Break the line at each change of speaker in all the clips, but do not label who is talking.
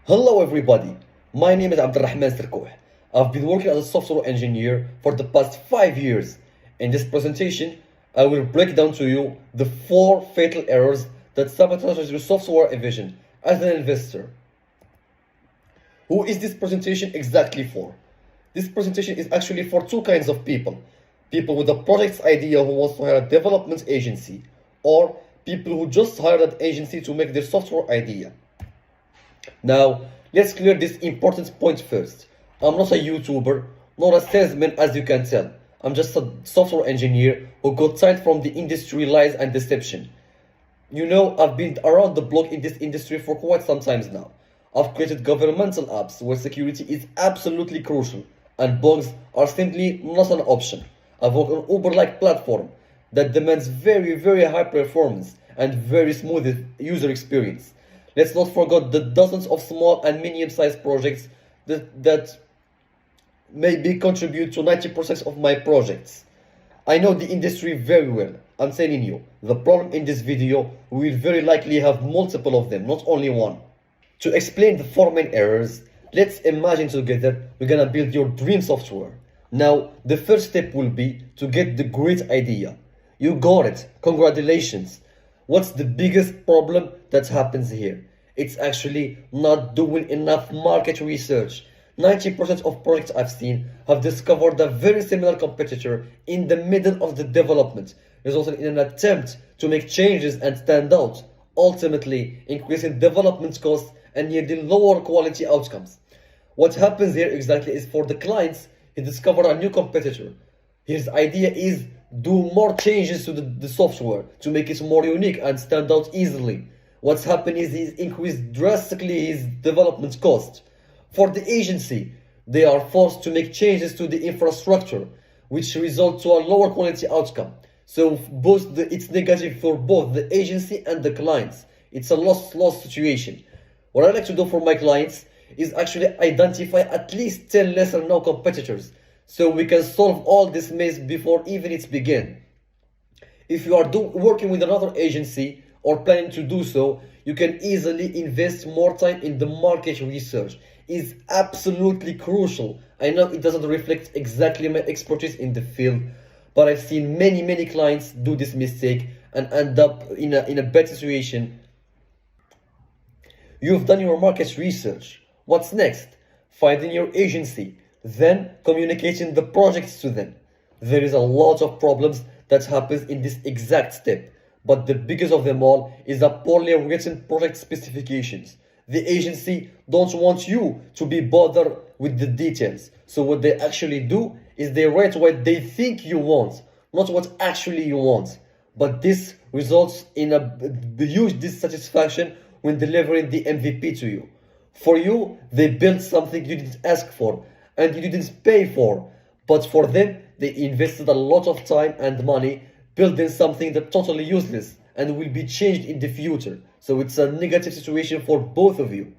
Hello everybody, my name is Abdulrahman Sirkouh. I've been working as a software engineer for the past 5 years. In this presentation, I will break down to you the 4 fatal errors that sabotage your software vision as an investor. Who is this presentation exactly for? This presentation is actually for 2 kinds of people. People with a project's idea who wants to hire a development agency, or people who just hired an agency to make their software idea. Now, let's clear this important point first. I'm not a YouTuber, nor a salesman as you can tell. I'm just a software engineer who got tired from the industry lies and deception. You know, I've been around the block in this industry for quite some time now. I've created governmental apps where security is absolutely crucial and bugs are simply not an option. I've worked on Uber-like platform that demands very high performance and very smooth user experience. Let's not forget the dozens of small and medium-sized projects that maybe contribute to 90% of my projects. I know the industry very well. I'm telling you, the problem in this video, we will very likely have multiple of them, not only one. To explain the 4 main errors, let's imagine together we're gonna build your dream software. Now, the first step will be to get the great idea. You got it, congratulations. What's the biggest problem that happens here? It's actually not doing enough market research. 90% of projects I've seen have discovered a very similar competitor in the middle of the development, resulting in an attempt to make changes and stand out, ultimately increasing development costs and yielding lower quality outcomes. What happens here exactly is for the clients, he discovered a new competitor. His idea is do more changes to the software to make it more unique and stand out easily. What's happened is he's increased drastically his development cost. For the agency, they are forced to make changes to the infrastructure, which result to a lower quality outcome. So it's negative for both the agency and the clients. It's a loss situation. What I like to do for my clients is actually identify at least 10 lesser known competitors, so we can solve all this mess before even it's begin. If you are working with another agency or planning to do so, you can easily invest more time in the market research. It's absolutely crucial. I know it doesn't reflect exactly my expertise in the field, but I've seen many clients do this mistake and end up in a bad situation. You've done your market research. What's next? Finding your agency, then communicating the projects to them. There is a lot of problems that happens in this exact step, but the biggest of them all is a poorly written project specifications. The agency don't want you to be bothered with the details, so what they actually do is they write what they think you want, not what actually you want. But this results in a huge dissatisfaction when delivering the MVP to you. For you, they built something you didn't ask for and you didn't pay for, but for them, they invested a lot of time and money building something that's totally useless and will be changed in the future. So it's a negative situation for both of you.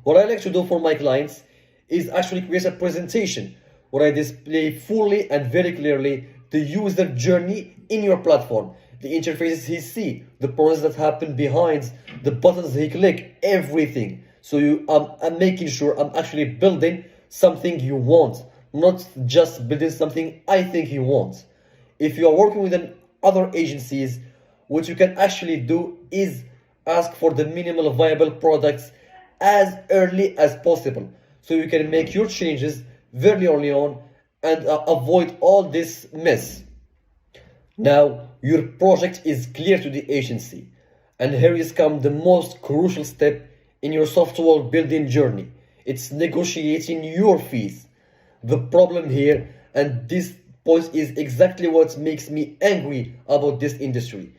What I like to do for my clients is actually create a presentation where I display fully and very clearly the user journey in your platform, the interfaces he sees, the process that happen behind, the buttons he click, everything. So I'm making sure I'm actually building something you want, not just building something I think you want. If you are working with other agencies, what you can actually do is ask for the minimal viable products as early as possible, so you can make your changes very early on and avoid all this mess. Now your project is clear to the agency, and here is come the most crucial step in your software building journey. It's negotiating your fees. The problem here, and this point is exactly what makes me angry about this industry,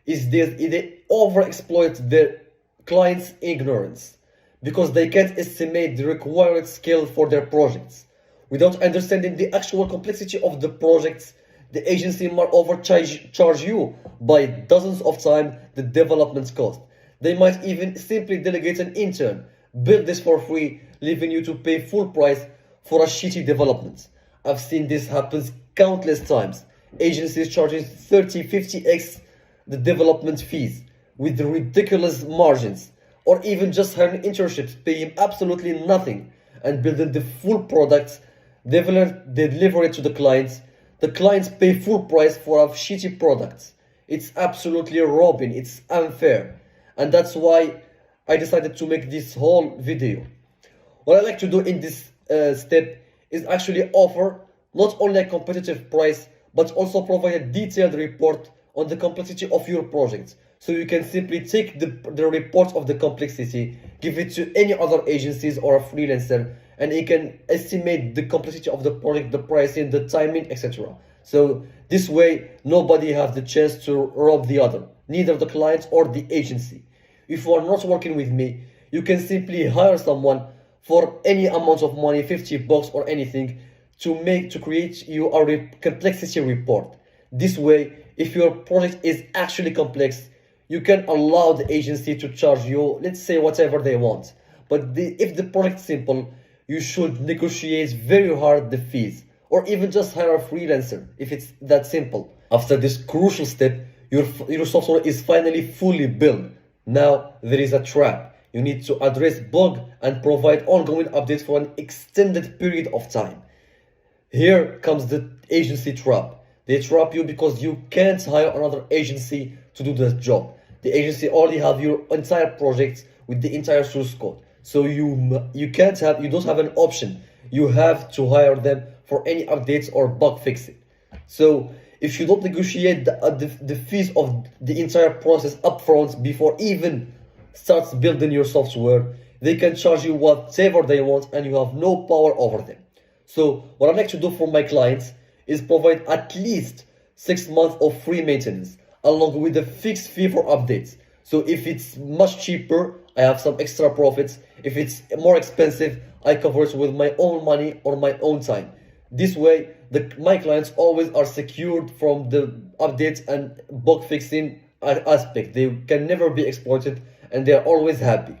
is they overexploit their clients' ignorance because they can't estimate the required scale for their projects. Without understanding the actual complexity of the projects, the agency might overcharge you by dozens of times the development cost. They might even simply delegate an intern, build this for free, leaving you to pay full price for a shitty development. I've seen this happen countless times. Agencies charging 30-50x the development fees with ridiculous margins, or even just hiring internships, pay him absolutely nothing, and building the full products, deliver it to the clients. The clients pay full price for our shitty products. It's absolutely robbing, it's unfair. And that's why I decided to make this whole video. What I like to do in this step is actually offer not only a competitive price, but also provide a detailed report on the complexity of your project. So you can simply take the report of the complexity, give it to any other agencies or a freelancer, and he can estimate the complexity of the project, the pricing, the timing, etc. So this way, nobody has the chance to rob the other, neither the client or the agency. If you are not working with me, you can simply hire someone for any amount of money, 50 bucks or anything, to create you a complexity report. This way, if your project is actually complex, you can allow the agency to charge you, let's say, whatever they want. But if the project is simple, you should negotiate very hard the fees, or even just hire a freelancer if it's that simple. After this crucial step, your software is finally fully built. Now there is a trap. You need to address bug and provide ongoing updates for an extended period of time. Here comes the agency trap. They trap you because you can't hire another agency to do the job. The agency already have your entire project with the entire source code. So you don't have an option. You have to hire them for any updates or bug fixing. So if you don't negotiate the fees of the entire process upfront before even starts building your software, they can charge you whatever they want and you have no power over them. So what I like to do for my clients is provide at least 6 months of free maintenance along with a fixed fee for updates. So if it's much cheaper, I have some extra profits. If it's more expensive, I cover it with my own money or my own time. This way, my clients always are secured from the updates and bug fixing aspect. They can never be exploited and they are always happy.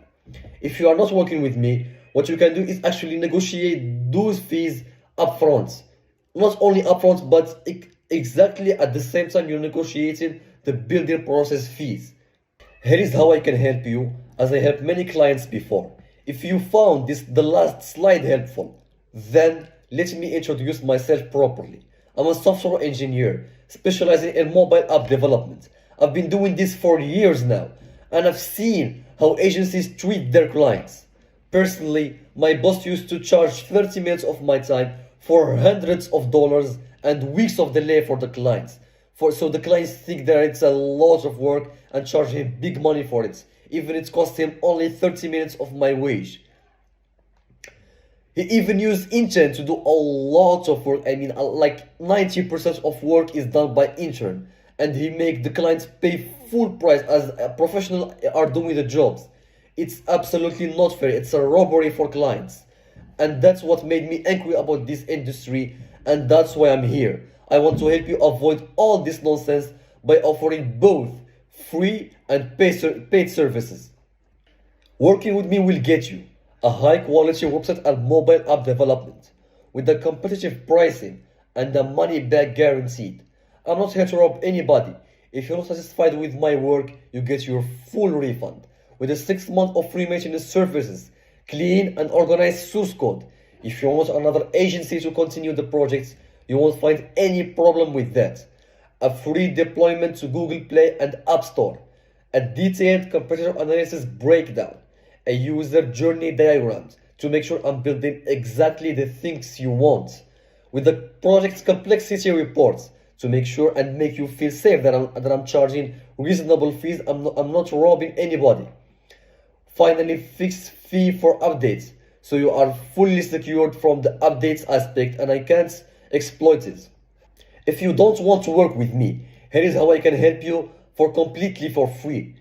If you are not working with me, what you can do is actually negotiate those fees upfront. Not only upfront, but exactly at the same time you're negotiating the building process fees. Here is how I can help you, as I helped many clients before. If you found the last slide helpful, then let me introduce myself properly. I'm a software engineer specializing in mobile app development. I've been doing this for years now, and I've seen how agencies treat their clients. Personally, my boss used to charge 30 minutes of my time for hundreds of dollars and weeks of delay for the clients. So the clients think that it's a lot of work and charge him big money for it, even it cost him only 30 minutes of my wage. He even used intern to do a lot of work. I mean, like 90% of work is done by intern, and he make the clients pay full price as a professional are doing the jobs. It's absolutely not fair. It's a robbery for clients, and that's what made me angry about this industry, and that's why I'm here. I want to help you avoid all this nonsense by offering both free and paid services. Working with me will get you a high quality website and mobile app development with a competitive pricing and a money back guaranteed. I'm not here to rob anybody. If you're not satisfied with my work, you get your full refund with a 6 month of free maintenance services, clean and organized source code. If you want another agency to continue the project, you won't find any problem with that. A free deployment to Google Play and App Store, a detailed competitor analysis breakdown, a user journey diagram to make sure I'm building exactly the things you want, with the project's complexity reports to make sure and make you feel safe that I'm charging reasonable fees. I'm not robbing anybody. Finally, fixed fee for updates, so you are fully secured from the updates aspect and I can't exploit it. If you don't want to work with me, here is how I can help you completely for free.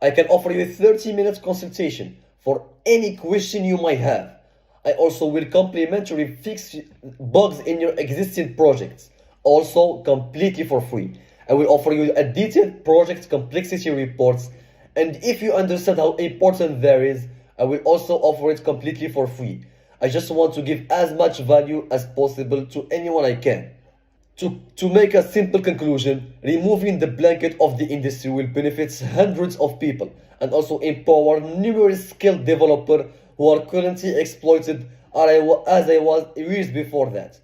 I can offer you a 30-minute consultation for any question you might have. I also will complimentary fix bugs in your existing projects, also completely for free. I will offer you a detailed project complexity reports, and if you understand how important that is, I will also offer it completely for free. I just want to give as much value as possible to anyone I can. To make a simple conclusion, removing the blanket of the industry will benefit hundreds of people and also empower numerous skilled developers who are currently exploited as I was years before that.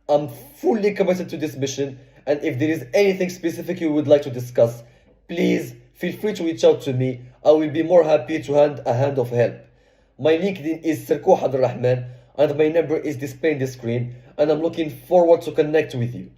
I'm fully committed to this mission, and if there is anything specific you would like to discuss, please feel free to reach out to me. I will be more happy to hand a hand of help. My LinkedIn is Sirkouh Abdulrahman, and my number is displayed on the screen, and I'm looking forward to connect with you.